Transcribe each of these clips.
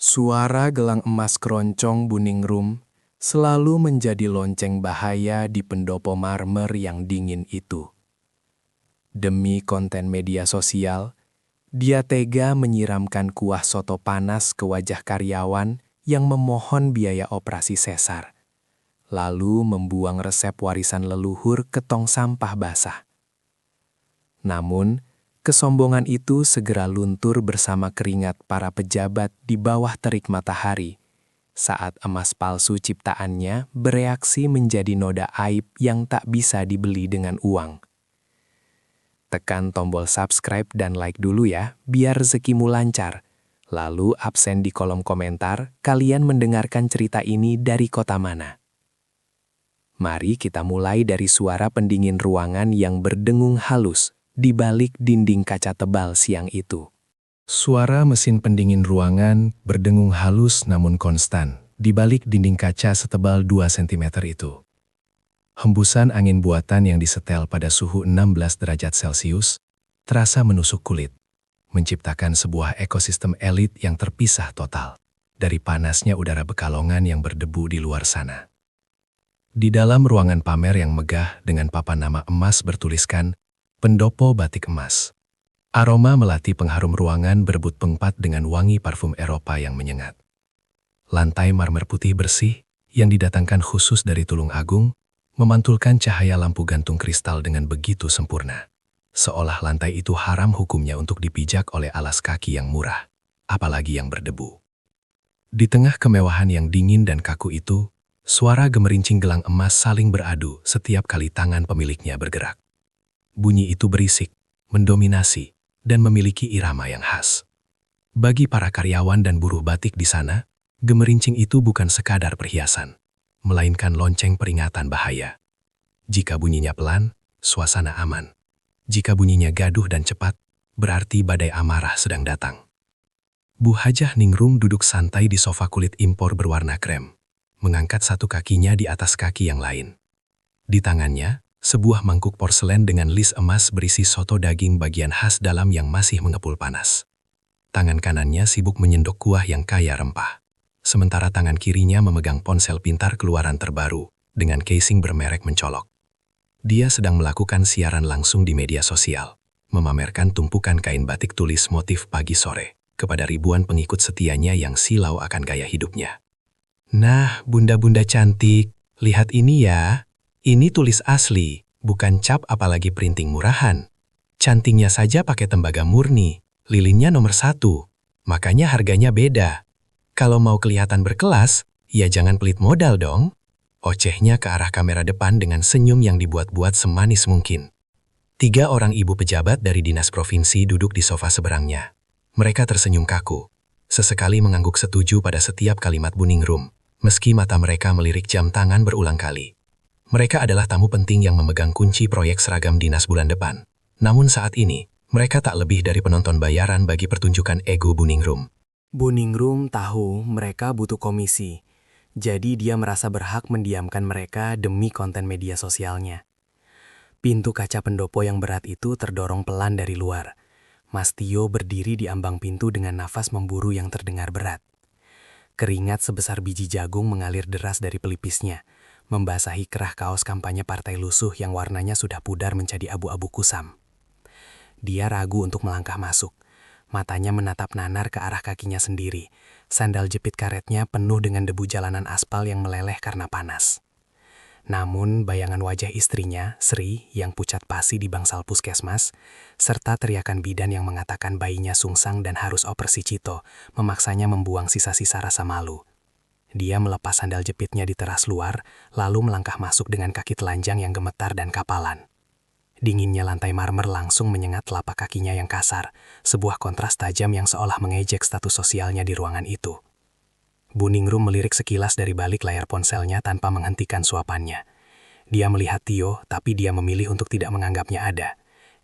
Suara gelang emas keroncong Buningrum selalu menjadi lonceng bahaya di pendopo marmer yang dingin itu. Demi konten media sosial, dia tega menyiramkan kuah soto panas ke wajah karyawan yang memohon biaya operasi sesar, lalu membuang resep warisan leluhur ke tong sampah basah. Namun, kesombongan itu segera luntur bersama keringat para pejabat di bawah terik matahari saat emas palsu ciptaannya bereaksi menjadi noda aib yang tak bisa dibeli dengan uang. Tekan tombol subscribe dan like dulu ya, biar rezekimu lancar. Lalu absen di kolom komentar, kalian mendengarkan cerita ini dari kota mana? Mari kita mulai dari suara pendingin ruangan yang berdengung halus di balik dinding kaca tebal siang itu. Suara mesin pendingin ruangan berdengung halus namun konstan di balik dinding kaca setebal 2 cm itu. Hembusan angin buatan yang disetel pada suhu 16 derajat Celcius terasa menusuk kulit, menciptakan sebuah ekosistem elit yang terpisah total dari panasnya udara Pekalongan yang berdebu di luar sana. Di dalam ruangan pamer yang megah dengan papan nama emas bertuliskan Pendopo Batik Emas. Aroma melati pengharum ruangan berebut pengpat dengan wangi parfum Eropa yang menyengat. Lantai marmer putih bersih yang didatangkan khusus dari Tulung Agung memantulkan cahaya lampu gantung kristal dengan begitu sempurna. Seolah lantai itu haram hukumnya untuk dipijak oleh alas kaki yang murah, apalagi yang berdebu. Di tengah kemewahan yang dingin dan kaku itu, suara gemerincing gelang emas saling beradu setiap kali tangan pemiliknya bergerak. Bunyi itu berisik, mendominasi, dan memiliki irama yang khas. Bagi para karyawan dan buruh batik di sana, gemerincing itu bukan sekadar perhiasan, melainkan lonceng peringatan bahaya. Jika bunyinya pelan, suasana aman. Jika bunyinya gaduh dan cepat, berarti badai amarah sedang datang. Bu Hajah Ningrum duduk santai di sofa kulit impor berwarna krem, mengangkat satu kakinya di atas kaki yang lain. Di tangannya, sebuah mangkuk porselen dengan lis emas berisi soto daging bagian khas dalam yang masih mengepul panas. Tangan kanannya sibuk menyendok kuah yang kaya rempah. Sementara tangan kirinya memegang ponsel pintar keluaran terbaru dengan casing bermerek mencolok. Dia sedang melakukan siaran langsung di media sosial, memamerkan tumpukan kain batik tulis motif pagi sore kepada ribuan pengikut setianya yang silau akan gaya hidupnya. Nah, bunda-bunda cantik, lihat ini ya. Ini tulis asli, bukan cap apalagi printing murahan. Cantingnya saja pakai tembaga murni, lilinnya nomor 1, makanya harganya beda. Kalau mau kelihatan berkelas, ya jangan pelit modal dong. Ocehnya ke arah kamera depan dengan senyum yang dibuat-buat semanis mungkin. 3 orang ibu pejabat dari dinas provinsi duduk di sofa seberangnya. Mereka tersenyum kaku, sesekali mengangguk setuju pada setiap kalimat Buningrum, meski mata mereka melirik jam tangan berulang kali. Mereka adalah tamu penting yang memegang kunci proyek seragam dinas bulan depan. Namun saat ini, mereka tak lebih dari penonton bayaran bagi pertunjukan ego Buningrum. Buningrum tahu mereka butuh komisi, jadi dia merasa berhak mendiamkan mereka demi konten media sosialnya. Pintu kaca pendopo yang berat itu terdorong pelan dari luar. Mas Tio berdiri di ambang pintu dengan nafas memburu yang terdengar berat. Keringat sebesar biji jagung mengalir deras dari pelipisnya, membasahi kerah kaos kampanye Partai Lusuh yang warnanya sudah pudar menjadi abu-abu kusam. Dia ragu untuk melangkah masuk. Matanya menatap nanar ke arah kakinya sendiri. Sandal jepit karetnya penuh dengan debu jalanan aspal yang meleleh karena panas. Namun bayangan wajah istrinya, Sri, yang pucat pasi di bangsal puskesmas, serta teriakan bidan yang mengatakan bayinya sungsang dan harus operasi cito, memaksanya membuang sisa-sisa rasa malu. Dia melepas sandal jepitnya di teras luar, lalu melangkah masuk dengan kaki telanjang yang gemetar dan kapalan. Dinginnya lantai marmer langsung menyengat telapak kakinya yang kasar, sebuah kontras tajam yang seolah mengejek status sosialnya di ruangan itu. Buningrum melirik sekilas dari balik layar ponselnya tanpa menghentikan suapannya. Dia melihat Tio, tapi dia memilih untuk tidak menganggapnya ada.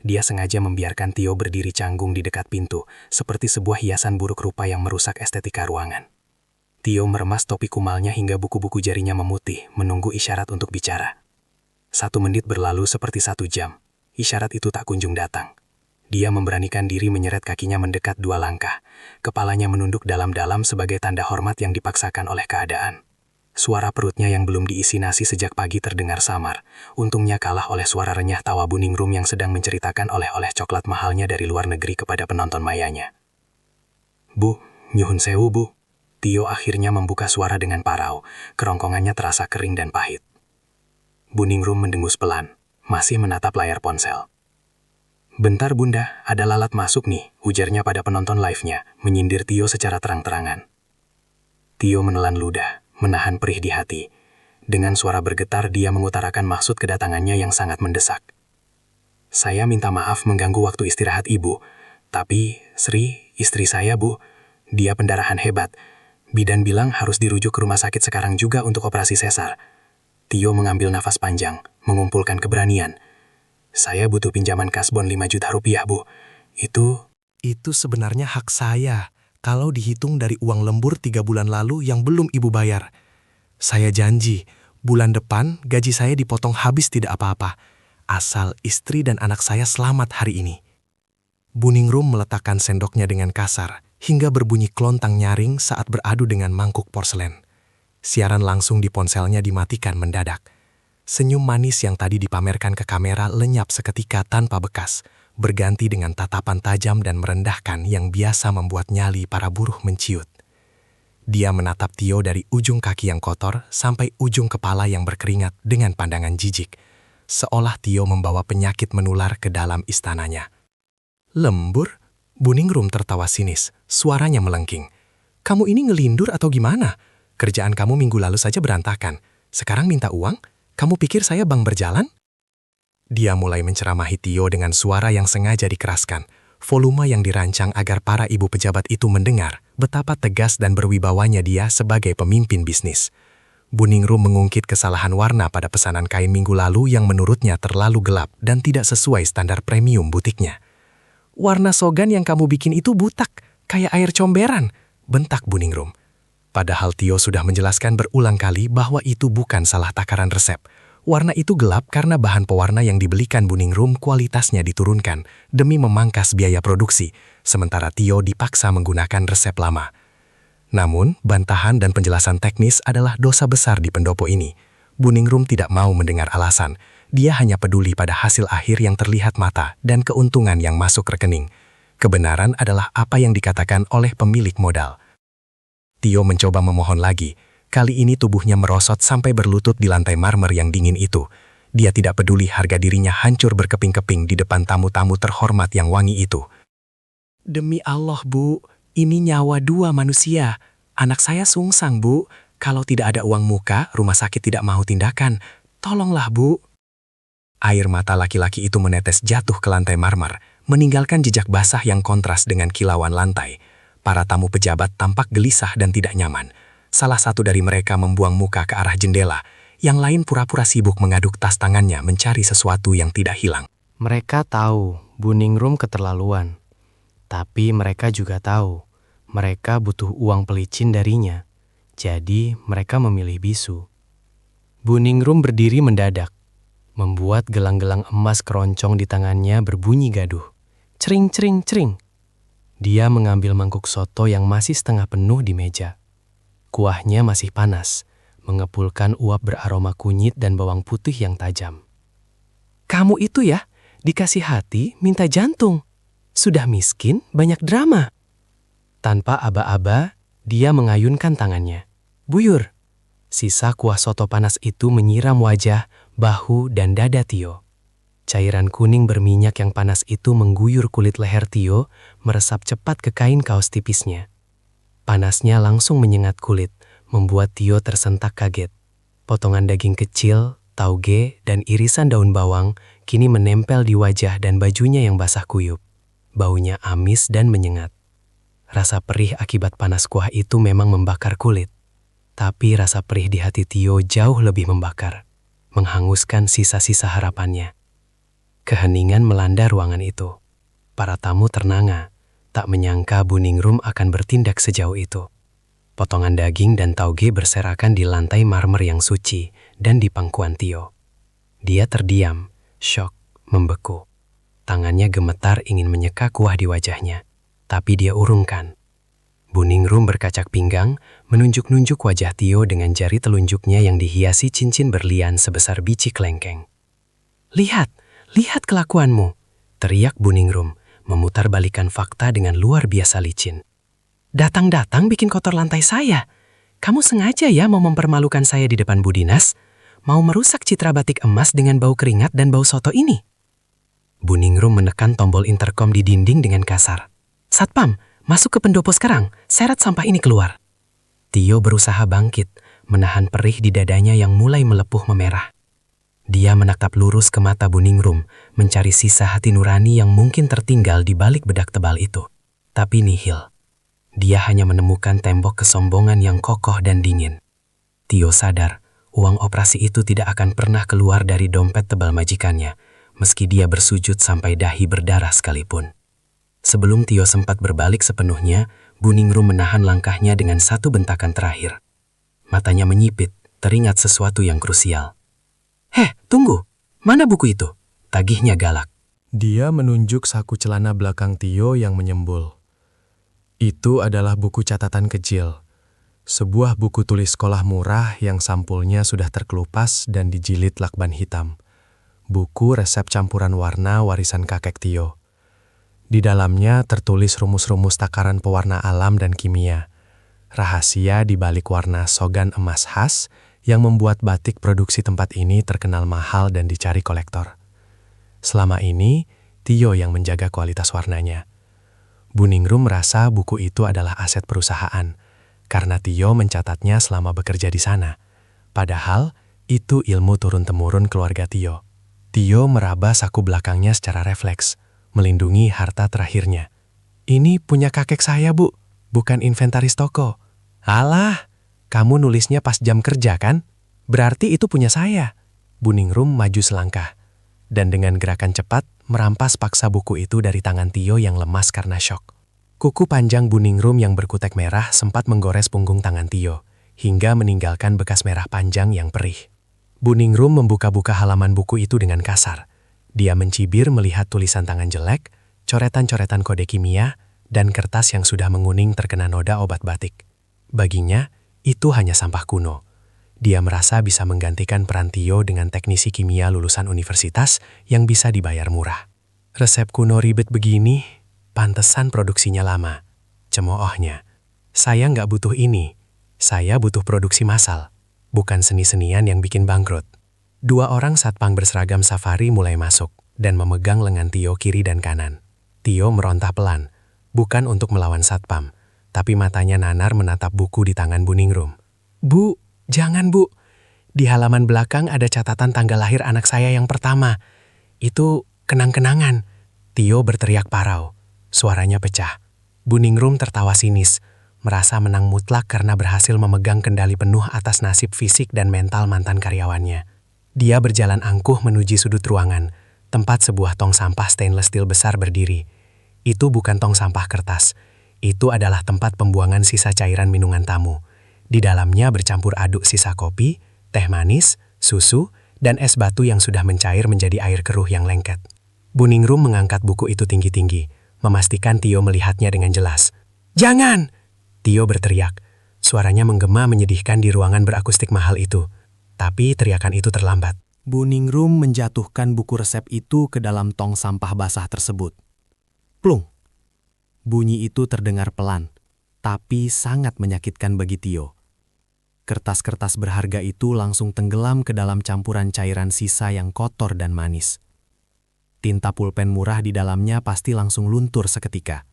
Dia sengaja membiarkan Tio berdiri canggung di dekat pintu, seperti sebuah hiasan buruk rupa yang merusak estetika ruangan. Tio meremas topi kumalnya hingga buku-buku jarinya memutih, menunggu isyarat untuk bicara. 1 menit berlalu seperti 1 jam. Isyarat itu tak kunjung datang. Dia memberanikan diri menyeret kakinya mendekat 2 langkah. Kepalanya menunduk dalam-dalam sebagai tanda hormat yang dipaksakan oleh keadaan. Suara perutnya yang belum diisi nasi sejak pagi terdengar samar. Untungnya kalah oleh suara renyah tawa Buningrum yang sedang menceritakan oleh-oleh coklat mahalnya dari luar negeri kepada penonton mayanya. "Bu, nyuhun sewu, Bu." Tio akhirnya membuka suara dengan parau. Kerongkongannya terasa kering dan pahit. Buningrum mendengus pelan, masih menatap layar ponsel. "Bentar Bunda, ada lalat masuk nih," ujarnya pada penonton live-nya, menyindir Tio secara terang-terangan. Tio menelan ludah, menahan perih di hati. Dengan suara bergetar dia mengutarakan maksud kedatangannya yang sangat mendesak. "Saya minta maaf mengganggu waktu istirahat Ibu, tapi Sri, istri saya Bu, dia pendarahan hebat. Bidan bilang harus dirujuk ke rumah sakit sekarang juga untuk operasi sesar." Tio mengambil nafas panjang, mengumpulkan keberanian. "Saya butuh pinjaman kasbon 5 juta rupiah, Bu. Itu sebenarnya hak saya, kalau dihitung dari uang lembur 3 bulan lalu yang belum Ibu bayar. Saya janji, bulan depan gaji saya dipotong habis tidak apa-apa, asal istri dan anak saya selamat hari ini." Buningrum meletakkan sendoknya dengan kasar, hingga berbunyi klontang nyaring saat beradu dengan mangkuk porselen. Siaran langsung di ponselnya dimatikan mendadak. Senyum manis yang tadi dipamerkan ke kamera lenyap seketika tanpa bekas, berganti dengan tatapan tajam dan merendahkan yang biasa membuat nyali para buruh menciut. Dia menatap Tio dari ujung kaki yang kotor sampai ujung kepala yang berkeringat dengan pandangan jijik, seolah Tio membawa penyakit menular ke dalam istananya. "Lembur?" Buningrum tertawa sinis, suaranya melengking. "Kamu ini ngelindur atau gimana? Kerjaan kamu minggu lalu saja berantakan. Sekarang minta uang? Kamu pikir saya bank berjalan?" Dia mulai menceramahi Tio dengan suara yang sengaja dikeraskan, volume yang dirancang agar para ibu pejabat itu mendengar betapa tegas dan berwibawanya dia sebagai pemimpin bisnis. Buningrum mengungkit kesalahan warna pada pesanan kain minggu lalu yang menurutnya terlalu gelap dan tidak sesuai standar premium butiknya. "Warna sogan yang kamu bikin itu butak, kayak air comberan," bentak Buningrum. Padahal Tio sudah menjelaskan berulang kali bahwa itu bukan salah takaran resep. Warna itu gelap karena bahan pewarna yang dibelikan Buningrum kualitasnya diturunkan demi memangkas biaya produksi, sementara Tio dipaksa menggunakan resep lama. Namun, bantahan dan penjelasan teknis adalah dosa besar di pendopo ini. Buningrum tidak mau mendengar alasan. Dia hanya peduli pada hasil akhir yang terlihat mata dan keuntungan yang masuk rekening. Kebenaran adalah apa yang dikatakan oleh pemilik modal. Tio mencoba memohon lagi. Kali ini tubuhnya merosot sampai berlutut di lantai marmer yang dingin itu. Dia tidak peduli harga dirinya hancur berkeping-keping di depan tamu-tamu terhormat yang wangi itu. "Demi Allah, Bu, ini nyawa 2 manusia. Anak saya sungsang, Bu. Kalau tidak ada uang muka, rumah sakit tidak mau tindakan. Tolonglah, Bu." Air mata laki-laki itu menetes jatuh ke lantai marmer, meninggalkan jejak basah yang kontras dengan kilauan lantai. Para tamu pejabat tampak gelisah dan tidak nyaman. Salah satu dari mereka membuang muka ke arah jendela, yang lain pura-pura sibuk mengaduk tas tangannya mencari sesuatu yang tidak hilang. Mereka tahu Buningrum keterlaluan, tapi mereka juga tahu mereka butuh uang pelicin darinya. Jadi mereka memilih bisu. Buningrum berdiri mendadak, membuat gelang-gelang emas keroncong di tangannya berbunyi gaduh. Cering, cering, cering. Dia mengambil mangkuk soto yang masih setengah penuh di meja. Kuahnya masih panas, mengepulkan uap beraroma kunyit dan bawang putih yang tajam. "Kamu itu ya, dikasih hati minta jantung. Sudah miskin, banyak drama." Tanpa aba-aba, dia mengayunkan tangannya. Buyur. Sisa kuah soto panas itu menyiram wajah, bahu, dan dada Tio. Cairan kuning berminyak yang panas itu mengguyur kulit leher Tio, meresap cepat ke kain kaos tipisnya. Panasnya langsung menyengat kulit, membuat Tio tersentak kaget. Potongan daging kecil, tauge, dan irisan daun bawang kini menempel di wajah dan bajunya yang basah kuyup. Baunya amis dan menyengat. Rasa perih akibat panas kuah itu memang membakar kulit. Tapi rasa perih di hati Tio jauh lebih membakar, menghanguskan sisa-sisa harapannya. Keheningan melanda ruangan itu. Para tamu ternanga, tak menyangka Buningrum akan bertindak sejauh itu. Potongan daging dan tauge berserakan di lantai marmer yang suci dan di pangkuan Tio. Dia terdiam, syok, membeku. Tangannya gemetar ingin menyeka kuah di wajahnya, tapi dia urungkan. Bu Ningrum berkacak pinggang, menunjuk-nunjuk wajah Tio dengan jari telunjuknya yang dihiasi cincin berlian sebesar biji kelengkeng. "Lihat, lihat kelakuanmu!" teriak Bu Ningrum, memutar balikan fakta dengan luar biasa licin. "Datang-datang bikin kotor lantai saya. Kamu sengaja ya mau mempermalukan saya di depan Bu Dinas? Mau merusak citra batik emas dengan bau keringat dan bau soto ini?" Bu Ningrum menekan tombol interkom di dinding dengan kasar. "Satpam, masuk ke pendopo sekarang, seret sampah ini keluar." Tio berusaha bangkit, menahan perih di dadanya yang mulai melepuh memerah. Dia menatap lurus ke mata Bu Ningrum, mencari sisa hati nurani yang mungkin tertinggal di balik bedak tebal itu. Tapi nihil. Dia hanya menemukan tembok kesombongan yang kokoh dan dingin. Tio sadar, uang operasi itu tidak akan pernah keluar dari dompet tebal majikannya, meski dia bersujud sampai dahi berdarah sekalipun. Sebelum Tio sempat berbalik sepenuhnya, Bu Ningrum menahan langkahnya dengan satu bentakan terakhir. Matanya menyipit, teringat sesuatu yang krusial. "Heh, tunggu. Mana buku itu?" tagihnya galak. Dia menunjuk saku celana belakang Tio yang menyembul. Itu adalah buku catatan kecil. Sebuah buku tulis sekolah murah yang sampulnya sudah terkelupas dan dijilid lakban hitam. Buku resep campuran warna warisan kakek Tio. Di dalamnya tertulis rumus-rumus takaran pewarna alam dan kimia. Rahasia di balik warna sogan emas khas yang membuat batik produksi tempat ini terkenal mahal dan dicari kolektor. Selama ini, Tio yang menjaga kualitas warnanya. Bu Ningrum merasa buku itu adalah aset perusahaan, karena Tio mencatatnya selama bekerja di sana. Padahal, itu ilmu turun-temurun keluarga Tio. Tio meraba saku belakangnya secara refleks, melindungi harta terakhirnya. "Ini punya kakek saya, Bu, bukan inventaris toko." "Alah, kamu nulisnya pas jam kerja kan? Berarti itu punya saya." Bu Ningrum maju selangkah, dan dengan gerakan cepat merampas paksa buku itu dari tangan Tio yang lemas karena syok. Kuku panjang Bu Ningrum yang berkutek merah sempat menggores punggung tangan Tio, hingga meninggalkan bekas merah panjang yang perih. Bu Ningrum membuka-buka halaman buku itu dengan kasar. Dia mencibir melihat tulisan tangan jelek, coretan-coretan kode kimia, dan kertas yang sudah menguning terkena noda obat batik. Baginya, itu hanya sampah kuno. Dia merasa bisa menggantikan peran Tio dengan teknisi kimia lulusan universitas yang bisa dibayar murah. "Resep kuno ribet begini, pantesan produksinya lama," cemoohnya. "Saya nggak butuh ini. Saya butuh produksi massal, bukan seni-senian yang bikin bangkrut." Dua orang satpam berseragam safari mulai masuk dan memegang lengan Tio kiri dan kanan. Tio merontah pelan, bukan untuk melawan satpam, tapi matanya nanar menatap buku di tangan Bu Ningrum. "Bu, jangan Bu. Di halaman belakang ada catatan tanggal lahir anak saya yang pertama. Itu kenang-kenangan." Tio berteriak parau. Suaranya pecah. Bu Ningrum tertawa sinis, merasa menang mutlak karena berhasil memegang kendali penuh atas nasib fisik dan mental mantan karyawannya. Dia berjalan angkuh menuju sudut ruangan, tempat sebuah tong sampah stainless steel besar berdiri. Itu bukan tong sampah kertas. Itu adalah tempat pembuangan sisa cairan minuman tamu. Di dalamnya bercampur aduk sisa kopi, teh manis, susu, dan es batu yang sudah mencair menjadi air keruh yang lengket. Bu Ningrum mengangkat buku itu tinggi-tinggi, memastikan Tio melihatnya dengan jelas. "Jangan!" Tio berteriak. Suaranya menggema menyedihkan di ruangan berakustik mahal itu. Tapi teriakan itu terlambat. Bu Ningrum menjatuhkan buku resep itu ke dalam tong sampah basah tersebut. Plung! Bunyi itu terdengar pelan, tapi sangat menyakitkan bagi Tio. Kertas-kertas berharga itu langsung tenggelam ke dalam campuran cairan sisa yang kotor dan manis. Tinta pulpen murah di dalamnya pasti langsung luntur seketika,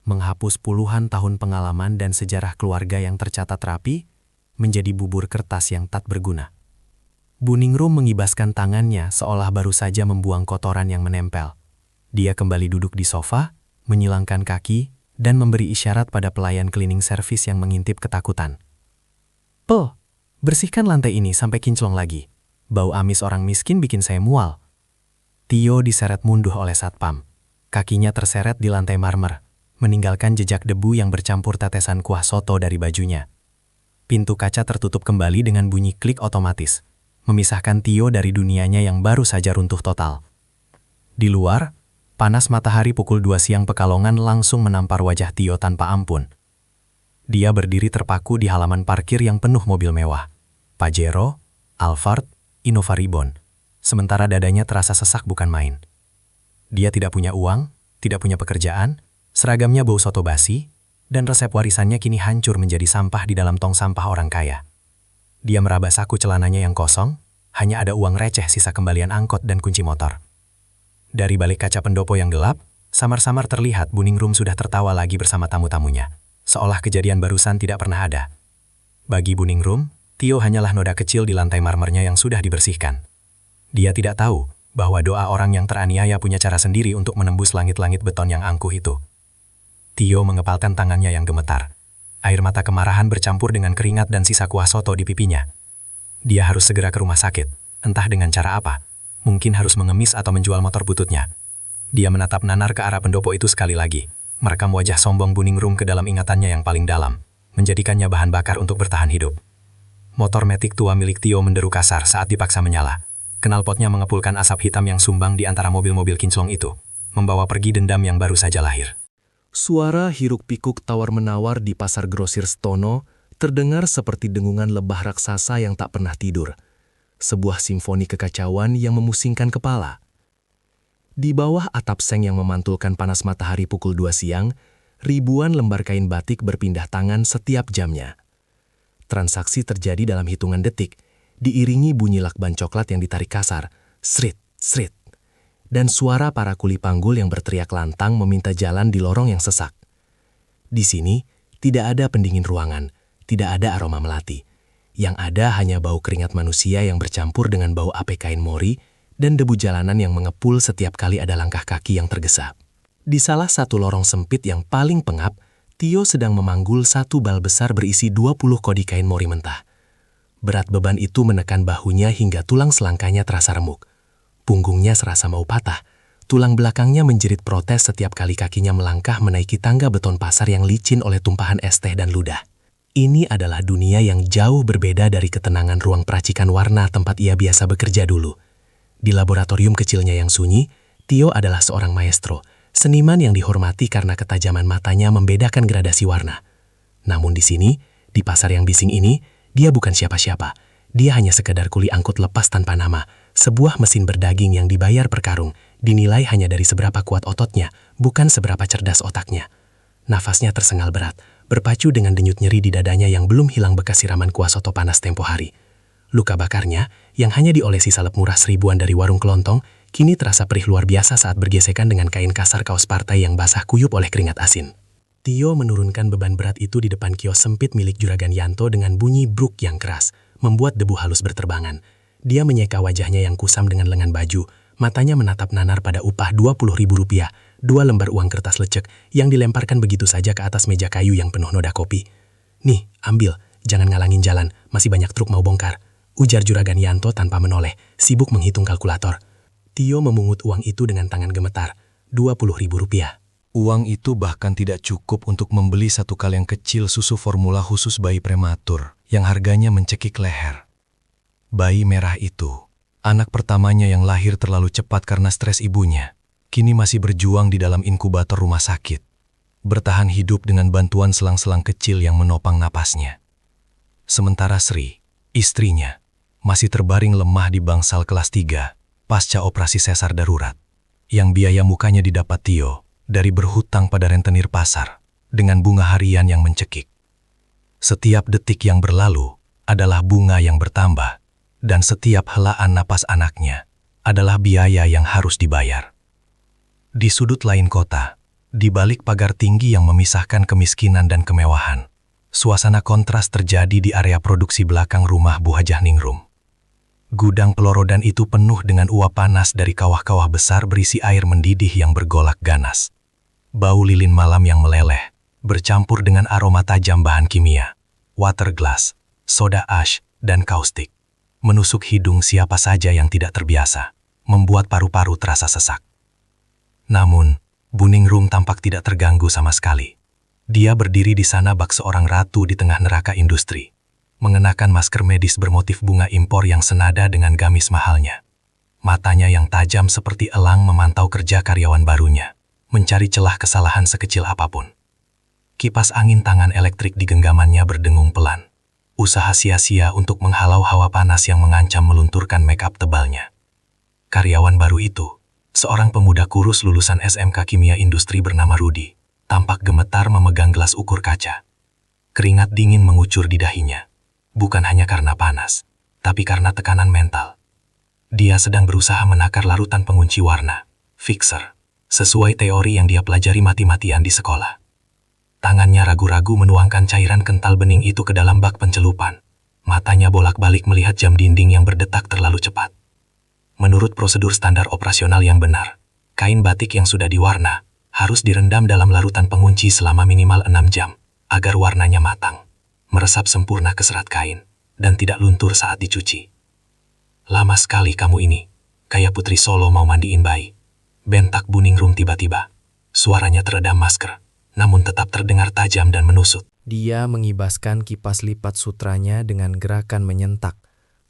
menghapus puluhan tahun pengalaman dan sejarah keluarga yang tercatat rapi, menjadi bubur kertas yang tak berguna. Bu Ningrum mengibaskan tangannya seolah baru saja membuang kotoran yang menempel. Dia kembali duduk di sofa, menyilangkan kaki, dan memberi isyarat pada pelayan cleaning service yang mengintip ketakutan. "Pel, bersihkan lantai ini sampai kinclong lagi. Bau amis orang miskin bikin saya mual." Tio diseret munduh oleh satpam. Kakinya terseret di lantai marmer, meninggalkan jejak debu yang bercampur tetesan kuah soto dari bajunya. Pintu kaca tertutup kembali dengan bunyi klik otomatis, memisahkan Tio dari dunianya yang baru saja runtuh total. Di luar, Panas matahari pukul 2 siang Pekalongan langsung menampar wajah Tio tanpa ampun. Dia berdiri terpaku di halaman parkir yang penuh mobil mewah. Pajero, Alphard, Innova Ribbon. Sementara dadanya terasa sesak bukan main. Dia tidak punya uang, tidak punya pekerjaan, seragamnya bau soto basi, dan resep warisannya kini hancur menjadi sampah di dalam tong sampah orang kaya. Dia meraba saku celananya yang kosong, hanya ada uang receh sisa kembalian angkot dan kunci motor. Dari balik kaca pendopo yang gelap, samar-samar terlihat Buning Room sudah tertawa lagi bersama tamu-tamunya, seolah kejadian barusan tidak pernah ada. Bagi Buning Room, Tio hanyalah noda kecil di lantai marmernya yang sudah dibersihkan. Dia tidak tahu bahwa doa orang yang teraniaya punya cara sendiri untuk menembus langit-langit beton yang angkuh itu. Tio mengepalkan tangannya yang gemetar. Air mata kemarahan bercampur dengan keringat dan sisa kuah soto di pipinya. Dia harus segera ke rumah sakit, entah dengan cara apa. Mungkin harus mengemis atau menjual motor bututnya. Dia menatap nanar ke arah pendopo itu sekali lagi, merekam wajah sombong Buning Room ke dalam ingatannya yang paling dalam, menjadikannya bahan bakar untuk bertahan hidup. Motor metik tua milik Tio menderu kasar saat dipaksa menyala. Knalpotnya mengepulkan asap hitam yang sumbang di antara mobil-mobil kinclong itu, membawa pergi dendam yang baru saja lahir. Suara hiruk-pikuk tawar-menawar di pasar grosir Stono terdengar seperti dengungan lebah raksasa yang tak pernah tidur. Sebuah simfoni kekacauan yang memusingkan kepala. Di bawah atap seng yang memantulkan panas matahari pukul 2 siang, ribuan lembar kain batik berpindah tangan setiap jamnya. Transaksi terjadi dalam hitungan detik, diiringi bunyi lakban coklat yang ditarik kasar, srit, srit, dan suara para kuli panggul yang berteriak lantang meminta jalan di lorong yang sesak. Di sini, tidak ada pendingin ruangan, tidak ada aroma melati. Yang ada hanya bau keringat manusia yang bercampur dengan bau ape kain mori dan debu jalanan yang mengepul setiap kali ada langkah kaki yang tergesa. Di salah satu lorong sempit yang paling pengap, Tio sedang memanggul satu bal besar berisi 20 kodi kain mori mentah. Berat beban itu menekan bahunya hingga tulang selangkanya terasa remuk. Punggungnya serasa mau patah. Tulang belakangnya menjerit protes setiap kali kakinya melangkah menaiki tangga beton pasar yang licin oleh tumpahan es teh dan ludah. Ini adalah dunia yang jauh berbeda dari ketenangan ruang peracikan warna tempat ia biasa bekerja dulu. Di laboratorium kecilnya yang sunyi, Tio adalah seorang maestro, seniman yang dihormati karena ketajaman matanya membedakan gradasi warna. Namun di sini, di pasar yang bising ini, dia bukan siapa-siapa. Dia hanya sekedar kuli angkut lepas tanpa nama, sebuah mesin berdaging yang dibayar per karung, dinilai hanya dari seberapa kuat ototnya, bukan seberapa cerdas otaknya. Nafasnya tersengal berat, berpacu dengan denyut nyeri di dadanya yang belum hilang bekas siraman kuah soto panas tempo hari. Luka bakarnya, yang hanya diolesi salep murah seribuan dari warung kelontong, kini terasa perih luar biasa saat bergesekan dengan kain kasar kaos partai yang basah kuyup oleh keringat asin. Tio menurunkan beban berat itu di depan kios sempit milik Juragan Yanto dengan bunyi bruk yang keras, membuat debu halus berterbangan. Dia menyeka wajahnya yang kusam dengan lengan baju, matanya menatap nanar pada upah Rp20.000, 2 lembar uang kertas lecek yang dilemparkan begitu saja ke atas meja kayu yang penuh noda kopi. "Nih, ambil, jangan ngalangin jalan, masih banyak truk mau bongkar," ujar Juragan Yanto tanpa menoleh, sibuk menghitung kalkulator. Tio memungut uang itu dengan tangan gemetar, Rp20.000. Uang itu bahkan tidak cukup untuk membeli satu kaleng kecil susu formula khusus bayi prematur yang harganya mencekik leher. Bayi merah itu, anak pertamanya yang lahir terlalu cepat karena stres ibunya, kini masih berjuang di dalam inkubator rumah sakit, bertahan hidup dengan bantuan selang-selang kecil yang menopang napasnya. Sementara Sri, istrinya, masih terbaring lemah di bangsal kelas 3 pasca operasi sesar darurat, yang biaya mukanya didapat Tio dari berhutang pada rentenir pasar dengan bunga harian yang mencekik. Setiap detik yang berlalu adalah bunga yang bertambah, dan setiap helaan napas anaknya adalah biaya yang harus dibayar. Di sudut lain kota, di balik pagar tinggi yang memisahkan kemiskinan dan kemewahan, suasana kontras terjadi di area produksi belakang rumah Bu Hajah Ningrum. Gudang pelorodan itu penuh dengan uap panas dari kawah-kawah besar berisi air mendidih yang bergolak ganas. Bau lilin malam yang meleleh, bercampur dengan aroma tajam bahan kimia, water glass, soda ash, dan kaustik, menusuk hidung siapa saja yang tidak terbiasa, membuat paru-paru terasa sesak. Namun, Bu Ningrum tampak tidak terganggu sama sekali. Dia berdiri di sana bak seorang ratu di tengah neraka industri, mengenakan masker medis bermotif bunga impor yang senada dengan gamis mahalnya. Matanya yang tajam seperti elang memantau kerja karyawan barunya, mencari celah kesalahan sekecil apapun. Kipas angin tangan elektrik di genggamannya berdengung pelan. Usaha sia-sia untuk menghalau hawa panas yang mengancam melunturkan make up tebalnya. Karyawan baru itu, seorang pemuda kurus lulusan SMK Kimia Industri bernama Rudy, tampak gemetar memegang gelas ukur kaca. Keringat dingin mengucur di dahinya, bukan hanya karena panas, tapi karena tekanan mental. Dia sedang berusaha menakar larutan pengunci warna, fixer, sesuai teori yang dia pelajari mati-matian di sekolah. Tangannya ragu-ragu menuangkan cairan kental bening itu ke dalam bak pencelupan. Matanya bolak-balik melihat jam dinding yang berdetak terlalu cepat. Menurut prosedur standar operasional yang benar, kain batik yang sudah diwarna harus direndam dalam larutan pengunci selama minimal 6 jam, agar warnanya matang, meresap sempurna ke serat kain, dan tidak luntur saat dicuci. Lama sekali kamu ini, kayak Putri Solo mau mandiin bayi. Bentak Buningrum tiba-tiba. Suaranya teredam masker, namun tetap terdengar tajam dan menusuk. Dia mengibaskan kipas lipat sutranya dengan gerakan menyentak.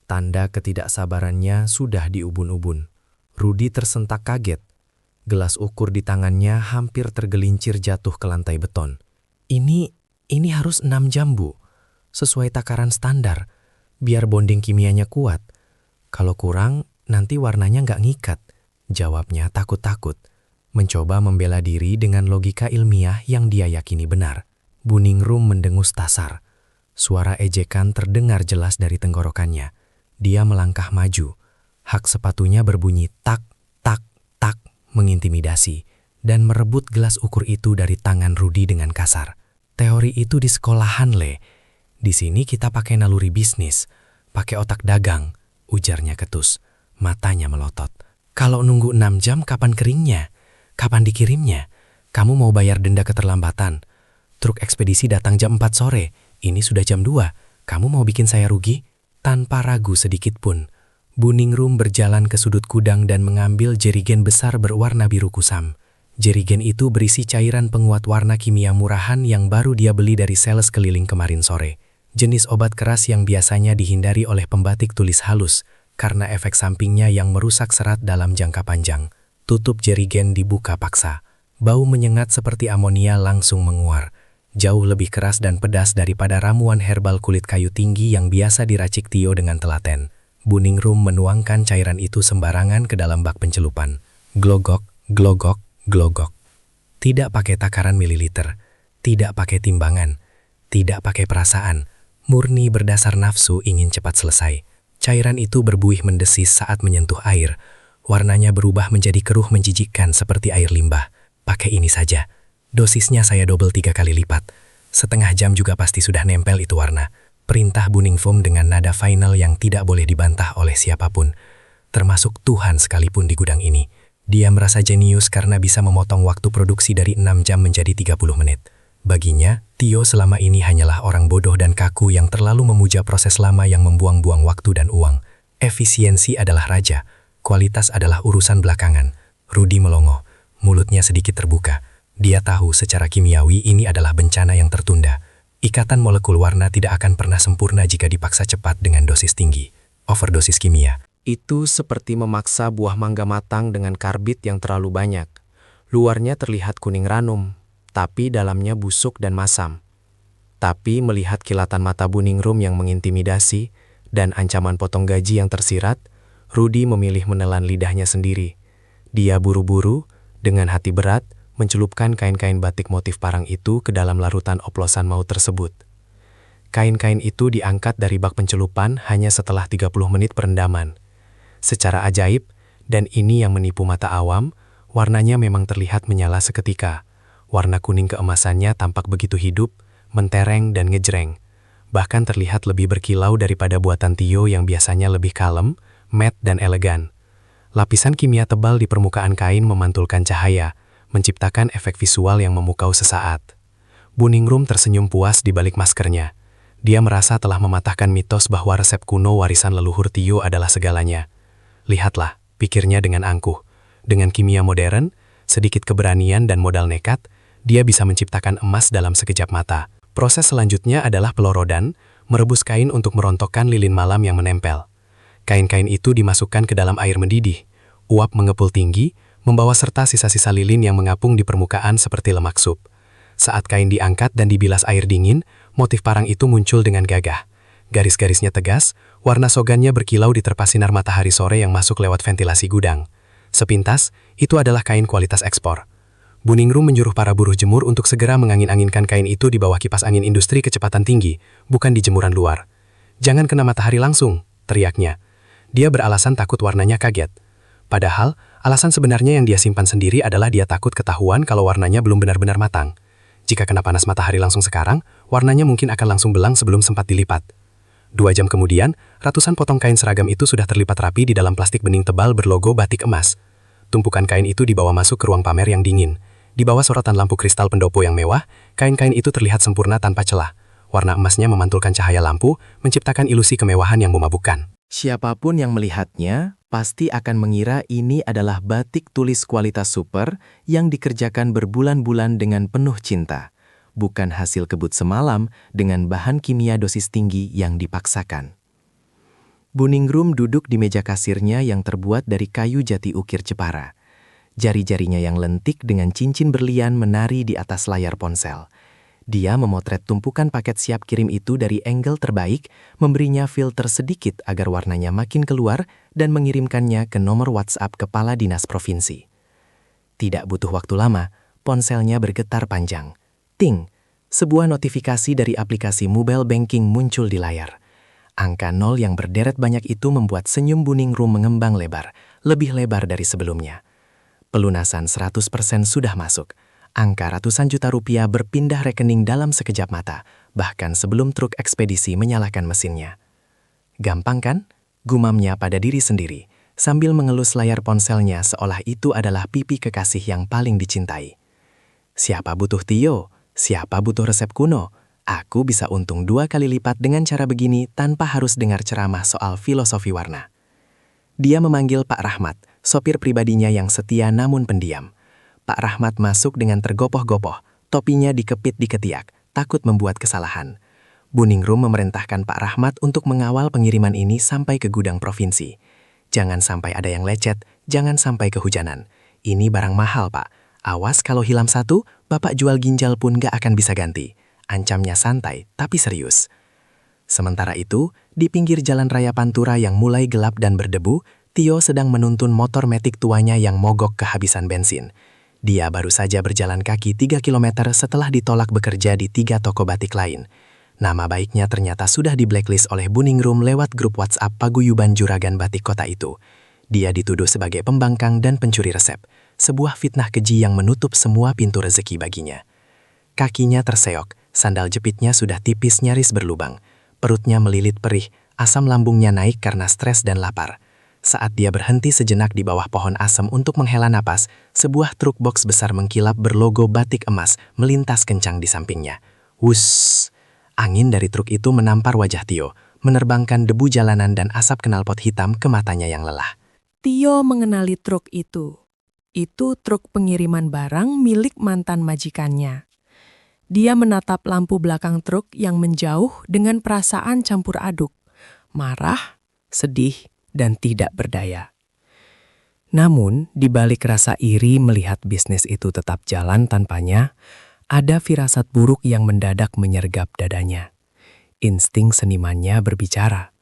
Tanda ketidaksabarannya sudah di ubun-ubun. Rudy tersentak kaget. Gelas ukur di tangannya hampir tergelincir jatuh ke lantai beton. Ini harus 6 jam, Bu. Sesuai takaran standar, biar bonding kimianya kuat. Kalau kurang, nanti warnanya nggak ngikat. Jawabnya takut-takut. Mencoba membela diri dengan logika ilmiah yang dia yakini benar. Buningrum mendengus tasar. Suara ejekan terdengar jelas dari tenggorokannya. Dia melangkah maju. Hak sepatunya berbunyi tak, tak, tak, mengintimidasi, dan merebut gelas ukur itu dari tangan Rudy dengan kasar. Teori itu di sekolahan, Le. Di sini kita pakai naluri bisnis, pakai otak dagang, ujarnya ketus. Matanya melotot. Kalau nunggu 6 jam kapan keringnya? Kapan dikirimnya? Kamu mau bayar denda keterlambatan? Truk ekspedisi datang jam 4 sore, ini sudah jam 2. Kamu mau bikin saya rugi? Tanpa ragu sedikit pun, Buningrum berjalan ke sudut gudang dan mengambil jerigen besar berwarna biru kusam. Jerigen itu berisi cairan penguat warna kimia murahan yang baru dia beli dari sales keliling kemarin sore. Jenis obat keras yang biasanya dihindari oleh pembatik tulis halus karena efek sampingnya yang merusak serat dalam jangka panjang. Tutup jerigen dibuka paksa. Bau menyengat seperti amonia langsung menguar. Jauh lebih keras dan pedas daripada ramuan herbal kulit kayu tinggi yang biasa diracik Tio dengan telaten. Buningrum menuangkan cairan itu sembarangan ke dalam bak pencelupan. Glogok, glogok, glogok. Tidak pakai takaran mililiter, tidak pakai timbangan, tidak pakai perasaan. Murni berdasar nafsu ingin cepat selesai. Cairan itu berbuih mendesis saat menyentuh air. Warnanya berubah menjadi keruh menjijikkan seperti air limbah. Pakai ini saja. Dosisnya saya double 3 kali lipat. Setengah jam juga pasti sudah nempel itu warna. Perintah Buningrum dengan nada final yang tidak boleh dibantah oleh siapapun. Termasuk Tuhan sekalipun di gudang ini. Dia merasa jenius karena bisa memotong waktu produksi dari 6 jam menjadi 30 menit. Baginya, Tio selama ini hanyalah orang bodoh dan kaku yang terlalu memuja proses lama yang membuang-buang waktu dan uang. Efisiensi adalah raja, kualitas adalah urusan belakangan. Rudy melongo, mulutnya sedikit terbuka. Dia tahu secara kimiawi ini adalah bencana yang tertunda. Ikatan molekul warna tidak akan pernah sempurna jika dipaksa cepat dengan dosis tinggi. Overdosis kimia. Itu seperti memaksa buah mangga matang dengan karbit yang terlalu banyak. Luarnya terlihat kuning ranum, tapi dalamnya busuk dan masam. Tapi melihat kilatan mata Buningrum yang mengintimidasi dan ancaman potong gaji yang tersirat, Rudy memilih menelan lidahnya sendiri. Dia buru-buru, dengan hati berat, mencelupkan kain-kain batik motif parang itu ke dalam larutan oplosan maut tersebut. Kain-kain itu diangkat dari bak pencelupan hanya setelah 30 menit perendaman. Secara ajaib, dan ini yang menipu mata awam, warnanya memang terlihat menyala seketika. Warna kuning keemasannya tampak begitu hidup, mentereng dan ngejreng. Bahkan terlihat lebih berkilau daripada buatan Tio yang biasanya lebih kalem, matte dan elegan. Lapisan kimia tebal di permukaan kain memantulkan cahaya, menciptakan efek visual yang memukau sesaat. Buningrum tersenyum puas di balik maskernya. Dia merasa telah mematahkan mitos bahwa resep kuno warisan leluhur Tio adalah segalanya. Lihatlah, pikirnya dengan angkuh. Dengan kimia modern, sedikit keberanian dan modal nekat, dia bisa menciptakan emas dalam sekejap mata. Proses selanjutnya adalah pelorodan, merebus kain untuk merontokkan lilin malam yang menempel. Kain-kain itu dimasukkan ke dalam air mendidih. Uap mengepul tinggi, membawa serta sisa-sisa lilin yang mengapung di permukaan seperti lemak sup. Saat kain diangkat dan dibilas air dingin, motif parang itu muncul dengan gagah. Garis-garisnya tegas, warna sogannya berkilau diterpa sinar matahari sore yang masuk lewat ventilasi gudang. Sepintas, itu adalah kain kualitas ekspor. Buningrum menyuruh para buruh jemur untuk segera mengangin-anginkan kain itu di bawah kipas angin industri kecepatan tinggi, bukan di jemuran luar. "Jangan kena matahari langsung," teriaknya. Dia beralasan takut warnanya kaget. Padahal, alasan sebenarnya yang dia simpan sendiri adalah dia takut ketahuan kalau warnanya belum benar-benar matang. Jika kena panas matahari langsung sekarang, warnanya mungkin akan langsung belang sebelum sempat dilipat. 2 jam kemudian, ratusan potong kain seragam itu sudah terlipat rapi di dalam plastik bening tebal berlogo batik emas. Tumpukan kain itu dibawa masuk ke ruang pamer yang dingin. Di bawah sorotan lampu kristal pendopo yang mewah, kain-kain itu terlihat sempurna tanpa celah. Warna emasnya memantulkan cahaya lampu, menciptakan ilusi kemewahan yang memabukkan. Siapapun yang melihatnya pasti akan mengira ini adalah batik tulis kualitas super yang dikerjakan berbulan-bulan dengan penuh cinta, bukan hasil kebut semalam dengan bahan kimia dosis tinggi yang dipaksakan. Buningrum duduk di meja kasirnya yang terbuat dari kayu jati ukir Jepara. Jari-jarinya yang lentik dengan cincin berlian menari di atas layar ponsel. Dia memotret tumpukan paket siap kirim itu dari angle terbaik, memberinya filter sedikit agar warnanya makin keluar dan mengirimkannya ke nomor WhatsApp Kepala Dinas Provinsi. Tidak butuh waktu lama, ponselnya bergetar panjang. Ting! Sebuah notifikasi dari aplikasi mobile banking muncul di layar. Angka 0 yang berderet banyak itu membuat senyum Buningrum mengembang lebar, lebih lebar dari sebelumnya. Pelunasan 100% sudah masuk. Angka ratusan juta rupiah berpindah rekening dalam sekejap mata, bahkan sebelum truk ekspedisi menyalakan mesinnya. Gampang kan? Gumamnya pada diri sendiri, sambil mengelus layar ponselnya seolah itu adalah pipi kekasih yang paling dicintai. Siapa butuh Tio? Siapa butuh resep kuno? Aku bisa untung 2 kali lipat dengan cara begini tanpa harus dengar ceramah soal filosofi warna. Dia memanggil Pak Rahmat, sopir pribadinya yang setia namun pendiam. Pak Rahmat masuk dengan tergopoh-gopoh, topinya dikepit di ketiak, takut membuat kesalahan. Buningrum memerintahkan Pak Rahmat untuk mengawal pengiriman ini sampai ke gudang provinsi. Jangan sampai ada yang lecet, jangan sampai kehujanan. Ini barang mahal, Pak. Awas kalau hilang satu, Bapak jual ginjal pun gak akan bisa ganti. Ancamnya santai, tapi serius. Sementara itu, di pinggir jalan raya Pantura yang mulai gelap dan berdebu, Tio sedang menuntun motor metik tuanya yang mogok kehabisan bensin. Dia baru saja berjalan kaki 3 km setelah ditolak bekerja di 3 toko batik lain. Nama baiknya ternyata sudah di-blacklist oleh Buningrum lewat grup WhatsApp Paguyuban Juragan Batik Kota itu. Dia dituduh sebagai pembangkang dan pencuri resep, sebuah fitnah keji yang menutup semua pintu rezeki baginya. Kakinya terseok, sandal jepitnya sudah tipis nyaris berlubang. Perutnya melilit perih, asam lambungnya naik karena stres dan lapar. Saat dia berhenti sejenak di bawah pohon asem untuk menghela napas, sebuah truk box besar mengkilap berlogo batik emas melintas kencang di sampingnya. Wuss! Angin dari truk itu menampar wajah Tio, menerbangkan debu jalanan dan asap knalpot hitam ke matanya yang lelah. Tio mengenali truk itu. Itu truk pengiriman barang milik mantan majikannya. Dia menatap lampu belakang truk yang menjauh dengan perasaan campur aduk, marah, sedih, dan tidak berdaya. Namun, di balik rasa iri melihat bisnis itu tetap jalan tanpanya, ada firasat buruk yang mendadak menyergap dadanya. Insting senimannya berbicara.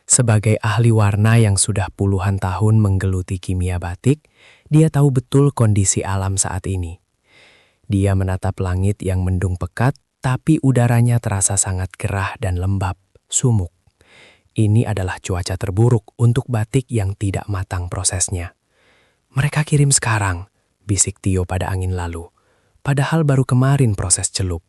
Sebagai ahli warna yang sudah puluhan tahun menggeluti kimia batik, dia tahu betul kondisi alam saat ini. Dia menatap langit yang mendung pekat, tapi udaranya terasa sangat gerah dan lembab, sumuk. Ini adalah cuaca terburuk untuk batik yang tidak matang prosesnya. Mereka kirim sekarang, bisik Tio pada angin lalu. Padahal baru kemarin proses celup.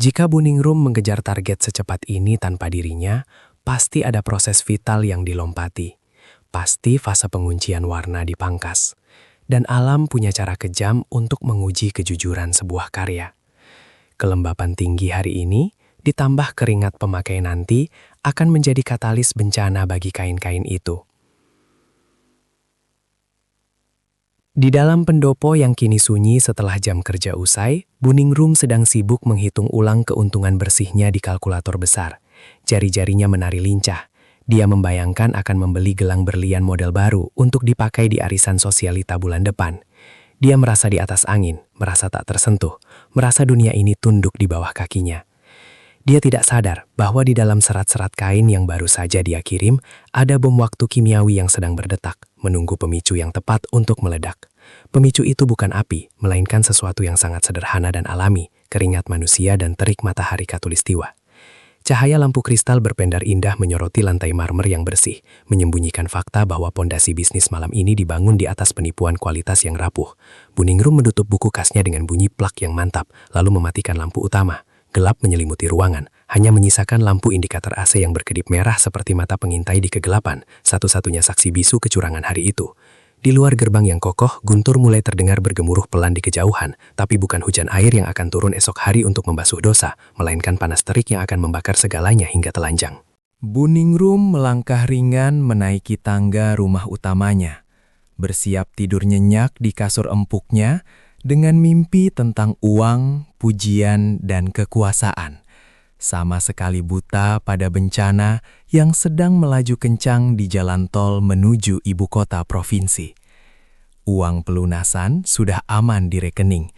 Jika Buningrum mengejar target secepat ini tanpa dirinya, pasti ada proses vital yang dilompati. Pasti fase penguncian warna dipangkas. Dan alam punya cara kejam untuk menguji kejujuran sebuah karya. Kelembapan tinggi hari ini, ditambah keringat pemakai nanti, akan menjadi katalis bencana bagi kain-kain itu. Di dalam pendopo yang kini sunyi setelah jam kerja usai, Buningrum sedang sibuk menghitung ulang keuntungan bersihnya di kalkulator besar. Jari-jarinya menari lincah. Dia membayangkan akan membeli gelang berlian model baru untuk dipakai di arisan sosialita bulan depan. Dia merasa di atas angin, merasa tak tersentuh, merasa dunia ini tunduk di bawah kakinya. Dia tidak sadar bahwa di dalam serat-serat kain yang baru saja dia kirim, ada bom waktu kimiawi yang sedang berdetak, menunggu pemicu yang tepat untuk meledak. Pemicu itu bukan api, melainkan sesuatu yang sangat sederhana dan alami, keringat manusia dan terik matahari khatulistiwa. Cahaya lampu kristal berpendar indah menyoroti lantai marmer yang bersih, menyembunyikan fakta bahwa pondasi bisnis malam ini dibangun di atas penipuan kualitas yang rapuh. Buningrum menutup buku kasnya dengan bunyi plak yang mantap, lalu mematikan lampu utama. Gelap menyelimuti ruangan, hanya menyisakan lampu indikator AC yang berkedip merah seperti mata pengintai di kegelapan, satu-satunya saksi bisu kecurangan hari itu. Di luar gerbang yang kokoh, guntur mulai terdengar bergemuruh pelan di kejauhan, tapi bukan hujan air yang akan turun esok hari untuk membasuh dosa, melainkan panas terik yang akan membakar segalanya hingga telanjang. Buningrum melangkah ringan menaiki tangga rumah utamanya, bersiap tidur nyenyak di kasur empuknya dengan mimpi tentang uang, pujian, dan kekuasaan. Sama sekali buta pada bencana yang sedang melaju kencang di jalan tol menuju ibu kota provinsi. Uang pelunasan sudah aman di rekening,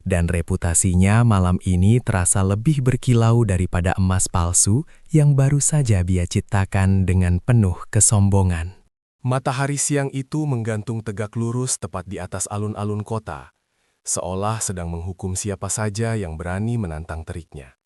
dan reputasinya malam ini terasa lebih berkilau daripada emas palsu yang baru saja dia ciptakan dengan penuh kesombongan. Matahari siang itu menggantung tegak lurus tepat di atas alun-alun kota, seolah sedang menghukum siapa saja yang berani menantang teriknya.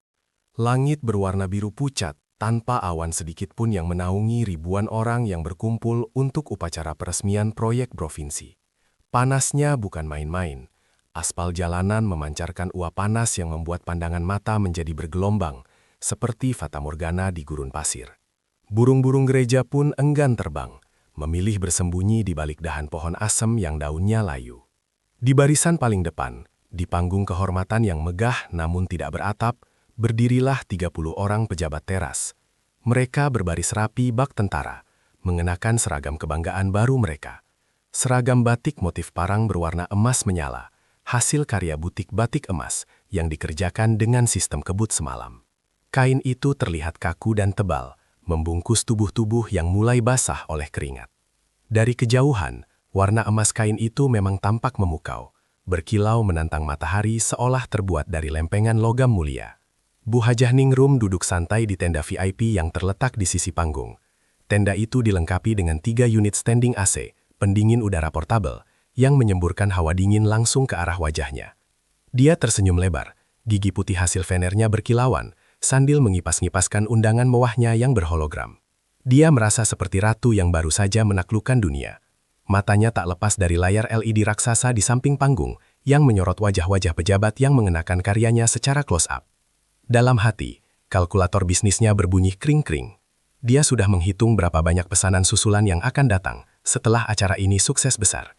Langit berwarna biru pucat, tanpa awan sedikit pun yang menaungi ribuan orang yang berkumpul untuk upacara peresmian proyek provinsi. Panasnya bukan main-main. Aspal jalanan memancarkan uap panas yang membuat pandangan mata menjadi bergelombang, seperti fatamorgana di gurun pasir. Burung-burung gereja pun enggan terbang, memilih bersembunyi di balik dahan pohon asem yang daunnya layu. Di barisan paling depan, di panggung kehormatan yang megah namun tidak beratap, berdirilah 30 orang pejabat teras. Mereka berbaris rapi bak tentara, mengenakan seragam kebanggaan baru mereka. Seragam batik motif parang berwarna emas menyala, hasil karya butik batik emas yang dikerjakan dengan sistem kebut semalam. Kain itu terlihat kaku dan tebal, membungkus tubuh-tubuh yang mulai basah oleh keringat. Dari kejauhan, warna emas kain itu memang tampak memukau, berkilau menantang matahari seolah terbuat dari lempengan logam mulia. Bu Hajah Ningrum duduk santai di tenda VIP yang terletak di sisi panggung. Tenda itu dilengkapi dengan 3 unit standing AC, pendingin udara portabel, yang menyemburkan hawa dingin langsung ke arah wajahnya. Dia tersenyum lebar, gigi putih hasil venernya berkilauan, sambil mengipas-ngipaskan undangan mewahnya yang berhologram. Dia merasa seperti ratu yang baru saja menaklukkan dunia. Matanya tak lepas dari layar LED raksasa di samping panggung, yang menyorot wajah-wajah pejabat yang mengenakan karyanya secara close-up. Dalam hati, kalkulator bisnisnya berbunyi kring-kring. Dia sudah menghitung berapa banyak pesanan susulan yang akan datang setelah acara ini sukses besar.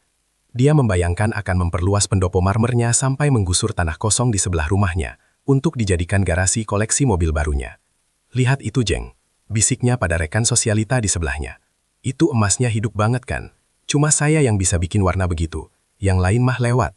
Dia membayangkan akan memperluas pendopo marmernya sampai menggusur tanah kosong di sebelah rumahnya untuk dijadikan garasi koleksi mobil barunya. "Lihat itu, Jeng," bisiknya pada rekan sosialita di sebelahnya. "Itu emasnya hidup banget kan? Cuma saya yang bisa bikin warna begitu, yang lain mah lewat."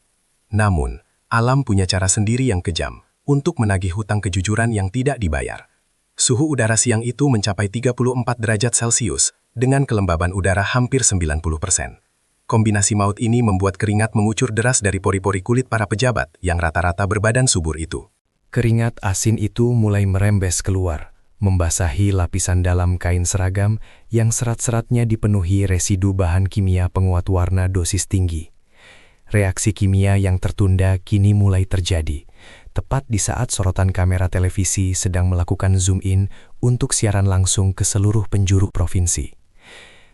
Namun, alam punya cara sendiri yang kejam untuk menagih hutang kejujuran yang tidak dibayar. Suhu udara siang itu mencapai 34 derajat Celcius dengan kelembaban udara hampir 90%. Kombinasi maut ini membuat keringat mengucur deras dari pori-pori kulit para pejabat yang rata-rata berbadan subur itu. Keringat asin itu mulai merembes keluar, membasahi lapisan dalam kain seragam yang serat-seratnya dipenuhi residu bahan kimia penguat warna dosis tinggi. Reaksi kimia yang tertunda kini mulai terjadi, tepat di saat sorotan kamera televisi sedang melakukan zoom in untuk siaran langsung ke seluruh penjuru provinsi.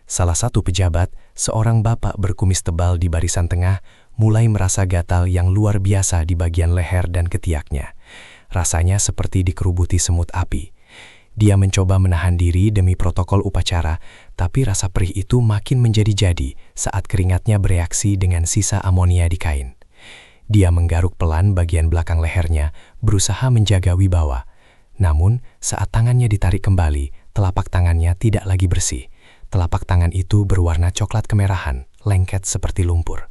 Salah satu pejabat, seorang bapak berkumis tebal di barisan tengah, mulai merasa gatal yang luar biasa di bagian leher dan ketiaknya. Rasanya seperti dikerubuti semut api. Dia mencoba menahan diri demi protokol upacara, tapi rasa perih itu makin menjadi-jadi saat keringatnya bereaksi dengan sisa amonia di kain. Dia menggaruk pelan bagian belakang lehernya, berusaha menjaga wibawa. Namun, saat tangannya ditarik kembali, telapak tangannya tidak lagi bersih. Telapak tangan itu berwarna coklat kemerahan, lengket seperti lumpur.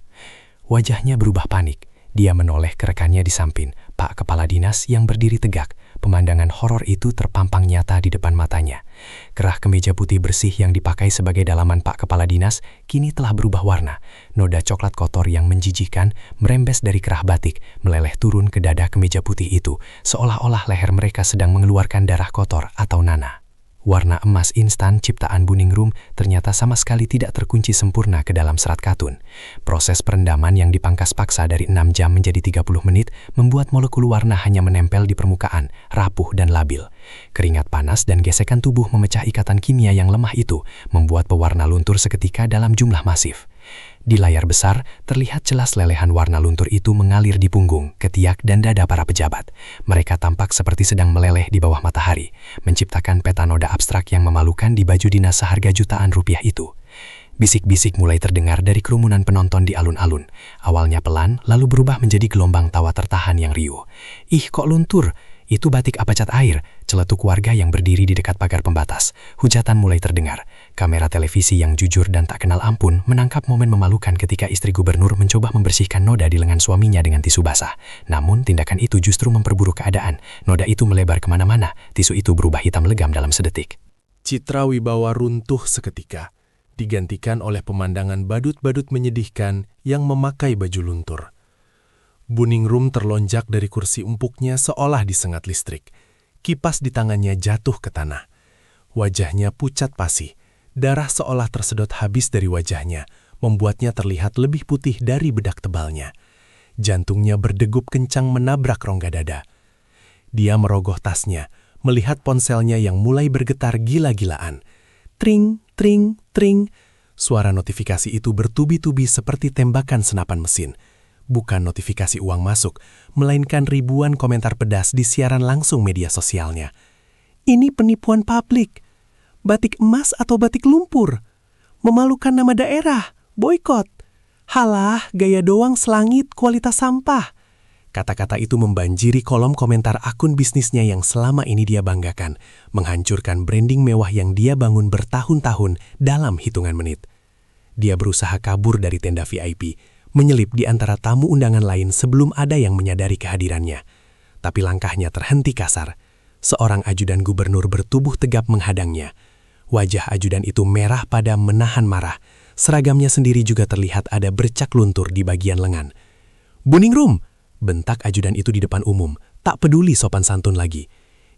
Wajahnya berubah panik. Dia menoleh ke rekannya di samping, Pak Kepala Dinas yang berdiri tegak, pemandangan horor itu terpampang nyata di depan matanya. Kerah kemeja putih bersih yang dipakai sebagai dalaman Pak Kepala Dinas kini telah berubah warna. Noda coklat kotor yang menjijikkan merembes dari kerah batik, meleleh turun ke dada kemeja putih itu, seolah-olah leher mereka sedang mengeluarkan darah kotor atau nanah. Warna emas instan ciptaan Buningrum ternyata sama sekali tidak terkunci sempurna ke dalam serat katun. Proses perendaman yang dipangkas paksa dari 6 jam menjadi 30 menit membuat molekul warna hanya menempel di permukaan, rapuh dan labil. Keringat panas dan gesekan tubuh memecah ikatan kimia yang lemah itu, membuat pewarna luntur seketika dalam jumlah masif. Di layar besar, terlihat jelas lelehan warna luntur itu mengalir di punggung, ketiak, dan dada para pejabat. Mereka tampak seperti sedang meleleh di bawah matahari, menciptakan peta noda abstrak yang memalukan di baju dinas seharga jutaan rupiah itu. Bisik-bisik mulai terdengar dari kerumunan penonton di alun-alun. Awalnya pelan, lalu berubah menjadi gelombang tawa tertahan yang riuh. "Ih, kok luntur? Itu batik apa cat air?" celetuk warga yang berdiri di dekat pagar pembatas. Hujatan mulai terdengar. Kamera televisi yang jujur dan tak kenal ampun menangkap momen memalukan ketika istri gubernur mencoba membersihkan noda di lengan suaminya dengan tisu basah. Namun tindakan itu justru memperburuk keadaan. Noda itu melebar kemana-mana. Tisu itu berubah hitam legam dalam sedetik. Citra wibawa runtuh seketika, digantikan oleh pemandangan badut-badut menyedihkan yang memakai baju luntur. Buningrum terlonjak dari kursi empuknya seolah disengat listrik. Kipas di tangannya jatuh ke tanah. Wajahnya pucat pasi. Darah seolah tersedot habis dari wajahnya, membuatnya terlihat lebih putih dari bedak tebalnya. Jantungnya berdegup kencang menabrak rongga dada. Dia merogoh tasnya, melihat ponselnya yang mulai bergetar gila-gilaan. Tring, tring, tring. Suara notifikasi itu bertubi-tubi seperti tembakan senapan mesin. Bukan notifikasi uang masuk, melainkan ribuan komentar pedas di siaran langsung media sosialnya. "Ini penipuan publik. Batik emas atau batik lumpur? Memalukan nama daerah. Boykot. Halah, gaya doang selangit, kualitas sampah." Kata-kata itu membanjiri kolom komentar akun bisnisnya yang selama ini dia banggakan, menghancurkan branding mewah yang dia bangun bertahun-tahun dalam hitungan menit. Dia berusaha kabur dari tenda VIP, menyelip di antara tamu undangan lain sebelum ada yang menyadari kehadirannya. Tapi langkahnya terhenti kasar. Seorang ajudan gubernur bertubuh tegap menghadangnya. Wajah ajudan itu merah padam menahan marah. Seragamnya sendiri juga terlihat ada bercak luntur di bagian lengan. "Buningrum!" bentak ajudan itu di depan umum, tak peduli sopan santun lagi.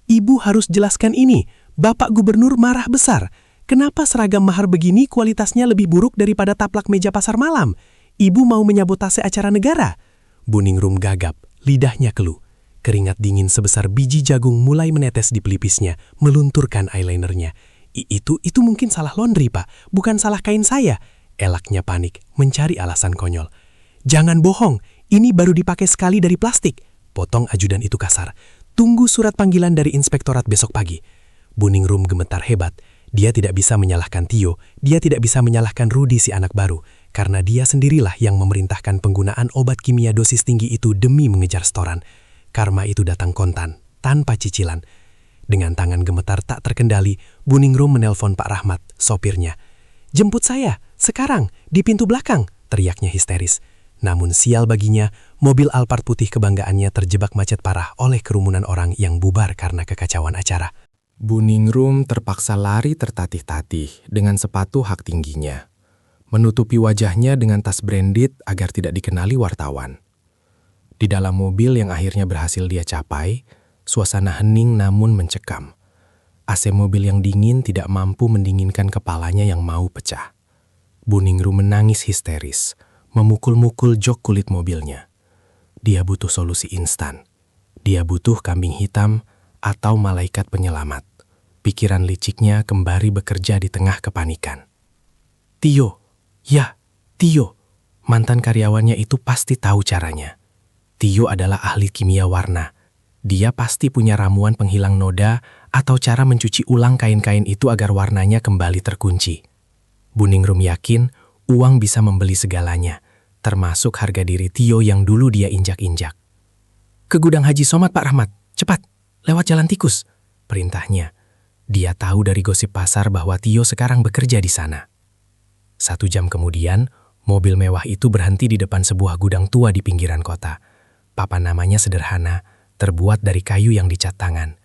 "Ibu harus jelaskan ini. Bapak gubernur marah besar. Kenapa seragam mahar begini kualitasnya lebih buruk daripada taplak meja pasar malam? Ibu mau menyabotase acara negara?" Buningrum gagap, lidahnya keluh. Keringat dingin sebesar biji jagung mulai menetes di pelipisnya, melunturkan eyelinernya. Itu mungkin salah laundry, Pak. Bukan salah kain saya." Elaknya panik, mencari alasan konyol. "Jangan bohong, ini baru dipakai sekali dari plastik." Potong ajudan itu kasar. "Tunggu surat panggilan dari inspektorat besok pagi." Buningrum gemetar hebat. Dia tidak bisa menyalahkan Tio, dia tidak bisa menyalahkan Rudi si anak baru, karena dia sendirilah yang memerintahkan penggunaan obat kimia dosis tinggi itu demi mengejar setoran. Karma itu datang kontan, tanpa cicilan. Dengan tangan gemetar tak terkendali, Buningrum menelpon Pak Rahmat, sopirnya. "Jemput saya, sekarang, di pintu belakang," teriaknya histeris. Namun sial baginya, mobil Alphard putih kebanggaannya terjebak macet parah oleh kerumunan orang yang bubar karena kekacauan acara. Buningrum terpaksa lari tertatih-tatih dengan sepatu hak tingginya, menutupi wajahnya dengan tas branded agar tidak dikenali wartawan. Di dalam mobil yang akhirnya berhasil dia capai, suasana hening namun mencekam. AC mobil yang dingin tidak mampu mendinginkan kepalanya yang mau pecah. Buningrum menangis histeris, memukul-mukul jok kulit mobilnya. Dia butuh solusi instan. Dia butuh kambing hitam atau malaikat penyelamat. Pikiran liciknya kembali bekerja di tengah kepanikan. Tio, ya, Tio. Mantan karyawannya itu pasti tahu caranya. Tio adalah ahli kimia warna. Dia pasti punya ramuan penghilang noda atau cara mencuci ulang kain-kain itu agar warnanya kembali terkunci. Buningrum yakin uang bisa membeli segalanya, termasuk harga diri Tio yang dulu dia injak-injak. "Ke gudang Haji Somad, Pak Rahmat. Cepat, lewat jalan tikus," perintahnya. Dia tahu dari gosip pasar bahwa Tio sekarang bekerja di sana. 1 jam kemudian, mobil mewah itu berhenti di depan sebuah gudang tua di pinggiran kota. Papan namanya sederhana, terbuat dari kayu yang dicat tangan.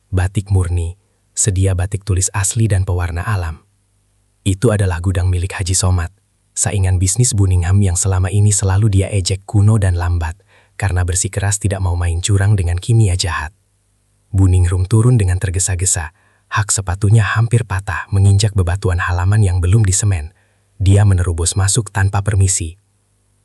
Batik murni, sedia batik tulis asli dan pewarna alam. Itu adalah gudang milik Haji Somad, saingan bisnis Buningham yang selama ini selalu dia ejek kuno dan lambat, karena bersikeras tidak mau main curang dengan kimia jahat. Buningrum turun dengan tergesa-gesa, hak sepatunya hampir patah menginjak bebatuan halaman yang belum disemen. Dia menerobos masuk tanpa permisi.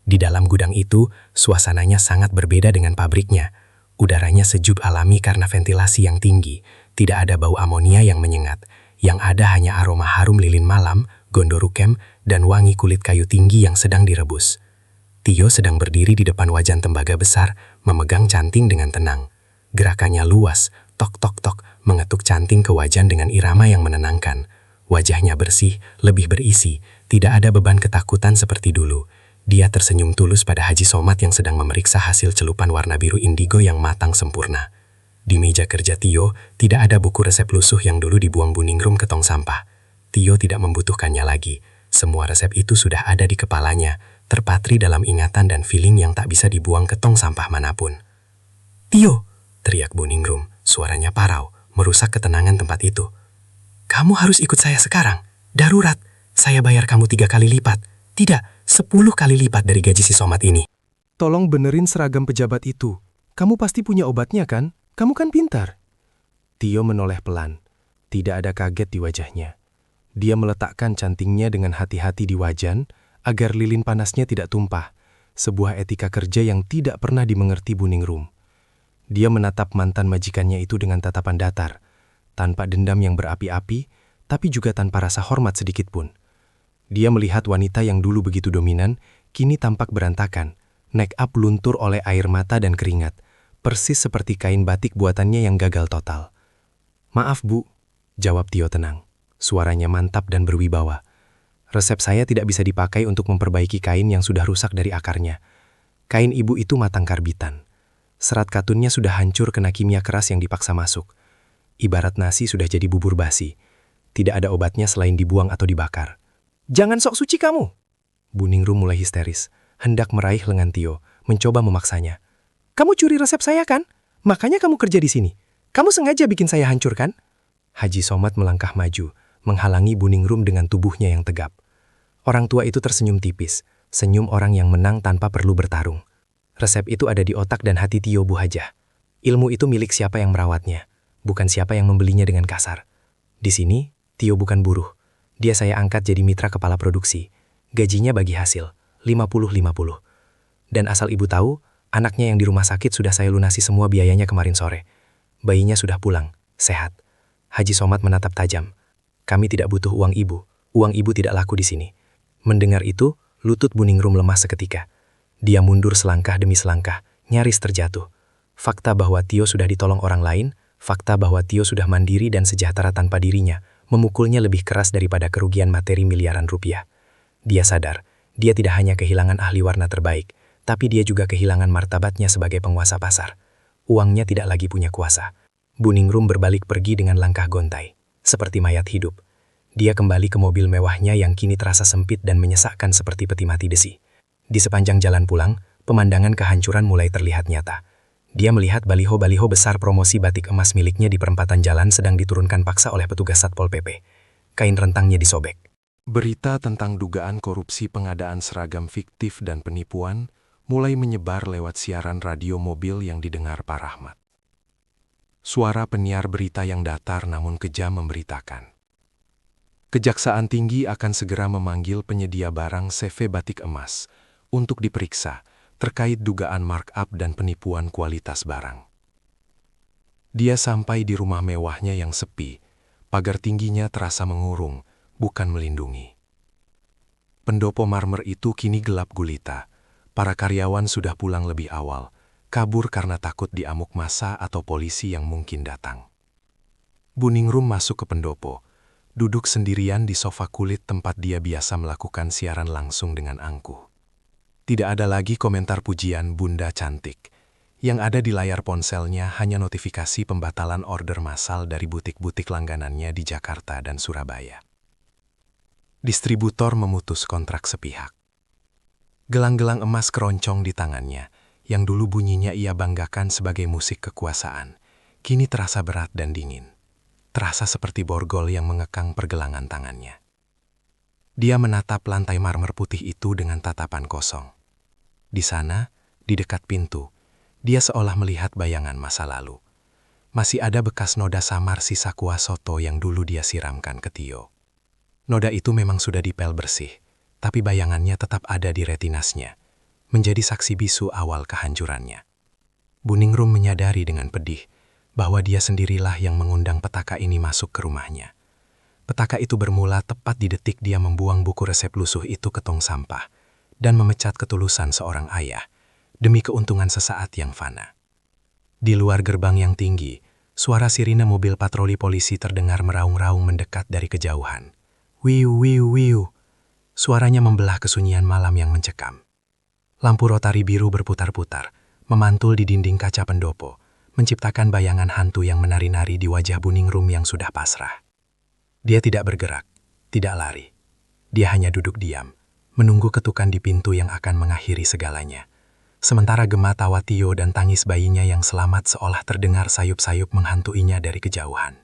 Di dalam gudang itu, suasananya sangat berbeda dengan pabriknya. Udaranya sejuk alami karena ventilasi yang tinggi, tidak ada bau amonia yang menyengat. Yang ada hanya aroma harum lilin malam, gondorukem, dan wangi kulit kayu tinggi yang sedang direbus. Tio sedang berdiri di depan wajan tembaga besar, memegang canting dengan tenang. Gerakannya luas, tok-tok-tok, mengetuk canting ke wajan dengan irama yang menenangkan. Wajahnya bersih, lebih berisi, tidak ada beban ketakutan seperti dulu. Dia tersenyum tulus pada Haji Somad yang sedang memeriksa hasil celupan warna biru indigo yang matang sempurna. Di meja kerja Tio, tidak ada buku resep lusuh yang dulu dibuang Buningrum ke tong sampah. Tio tidak membutuhkannya lagi. Semua resep itu sudah ada di kepalanya, terpatri dalam ingatan dan feeling yang tak bisa dibuang ke tong sampah manapun. "Tio!" teriak Buningrum, suaranya parau, merusak ketenangan tempat itu. "Kamu harus ikut saya sekarang. Darurat. Saya bayar kamu 3 kali lipat. Tidak, 10 kali lipat dari gaji si Somad ini." Tolong benerin seragam pejabat itu. Kamu pasti punya obatnya kan? Kamu kan pintar. Tio menoleh pelan. Tidak ada kaget di wajahnya. Dia meletakkan cantingnya dengan hati-hati di wajan agar lilin panasnya tidak tumpah. Sebuah etika kerja yang tidak pernah dimengerti Buningrum. Dia menatap mantan majikannya itu dengan tatapan datar, tanpa dendam yang berapi-api, tapi juga tanpa rasa hormat sedikit pun. Dia melihat wanita yang dulu begitu dominan, kini tampak berantakan, make up luntur oleh air mata dan keringat, persis seperti kain batik buatannya yang gagal total. "Maaf, Bu," jawab Tio tenang. Suaranya mantap dan berwibawa. "Resep saya tidak bisa dipakai untuk memperbaiki kain yang sudah rusak dari akarnya. Kain Ibu itu matang karbitan. Serat katunnya sudah hancur kena kimia keras yang dipaksa masuk. Ibarat nasi sudah jadi bubur basi. Tidak ada obatnya selain dibuang atau dibakar." "Jangan sok suci kamu!" Buningrum mulai histeris, hendak meraih lengan Tio, mencoba memaksanya. "Kamu curi resep saya kan? Makanya kamu kerja di sini. Kamu sengaja bikin saya hancur kan?" Haji Somad melangkah maju, menghalangi Buningrum dengan tubuhnya yang tegap. Orang tua itu tersenyum tipis, senyum orang yang menang tanpa perlu bertarung. "Resep itu ada di otak dan hati Tio, Bu Hajah. Ilmu itu milik siapa yang merawatnya, bukan siapa yang membelinya dengan kasar. Di sini, Tio bukan buruh. Dia saya angkat jadi mitra kepala produksi. Gajinya bagi hasil, 50-50. Dan asal Ibu tahu, anaknya yang di rumah sakit sudah saya lunasi semua biayanya kemarin sore. Bayinya sudah pulang, sehat." Haji Somad menatap tajam. "Kami tidak butuh uang Ibu. Uang Ibu tidak laku di sini." Mendengar itu, lutut Buningrum lemas seketika. Dia mundur selangkah demi selangkah, nyaris terjatuh. Fakta bahwa Tio sudah ditolong orang lain, fakta bahwa Tio sudah mandiri dan sejahtera tanpa dirinya, memukulnya lebih keras daripada kerugian materi miliaran rupiah. Dia sadar, dia tidak hanya kehilangan ahli warna terbaik, tapi dia juga kehilangan martabatnya sebagai penguasa pasar. Uangnya tidak lagi punya kuasa. Buningrum berbalik pergi dengan langkah gontai, seperti mayat hidup. Dia kembali ke mobil mewahnya yang kini terasa sempit dan menyesakkan seperti peti mati besi. Di sepanjang jalan pulang, pemandangan kehancuran mulai terlihat nyata. Dia melihat baliho-baliho besar promosi batik emas miliknya di perempatan jalan sedang diturunkan paksa oleh petugas Satpol PP. Kain rentangnya disobek. Berita tentang dugaan korupsi pengadaan seragam fiktif dan penipuan mulai menyebar lewat siaran radio mobil yang didengar Pak Rahmat. Suara penyiar berita yang datar namun kejam memberitakan. Kejaksaan Tinggi akan segera memanggil penyedia barang CV batik emas untuk diperiksa terkait dugaan markup dan penipuan kualitas barang. Dia sampai di rumah mewahnya yang sepi, pagar tingginya terasa mengurung, bukan melindungi. Pendopo marmer itu kini gelap gulita. Para karyawan sudah pulang lebih awal, kabur karena takut diamuk massa atau polisi yang mungkin datang. Buningrum masuk ke pendopo, duduk sendirian di sofa kulit tempat dia biasa melakukan siaran langsung dengan angkuh. Tidak ada lagi komentar pujian Bunda Cantik. Yang ada di layar ponselnya hanya notifikasi pembatalan order massal dari butik-butik langganannya di Jakarta dan Surabaya. Distributor memutus kontrak sepihak. Gelang-gelang emas keroncong di tangannya, yang dulu bunyinya ia banggakan sebagai musik kekuasaan, kini terasa berat dan dingin. Terasa seperti borgol yang mengekang pergelangan tangannya. Dia menatap lantai marmer putih itu dengan tatapan kosong. Di sana, di dekat pintu, dia seolah melihat bayangan masa lalu. Masih ada bekas noda samar sisa kuah soto yang dulu dia siramkan ke Tio. Noda itu memang sudah dipel bersih, tapi bayangannya tetap ada di retinasnya, menjadi saksi bisu awal kehancurannya. Buningrum menyadari dengan pedih bahwa dia sendirilah yang mengundang petaka ini masuk ke rumahnya. Petaka itu bermula tepat di detik dia membuang buku resep lusuh itu ke tong sampah dan memecat ketulusan seorang ayah demi keuntungan sesaat yang fana. Di luar gerbang yang tinggi, suara sirine mobil patroli polisi terdengar meraung-raung mendekat dari kejauhan. Wiu, wiu, wiu. Suaranya membelah kesunyian malam yang mencekam. Lampu rotari biru berputar-putar, memantul di dinding kaca pendopo, menciptakan bayangan hantu yang menari-nari di wajah Buningrum yang sudah pasrah. Dia tidak bergerak, tidak lari. Dia hanya duduk diam, menunggu ketukan di pintu yang akan mengakhiri segalanya. Sementara gema tawa Tio dan tangis bayinya yang selamat seolah terdengar sayup-sayup menghantuinya dari kejauhan.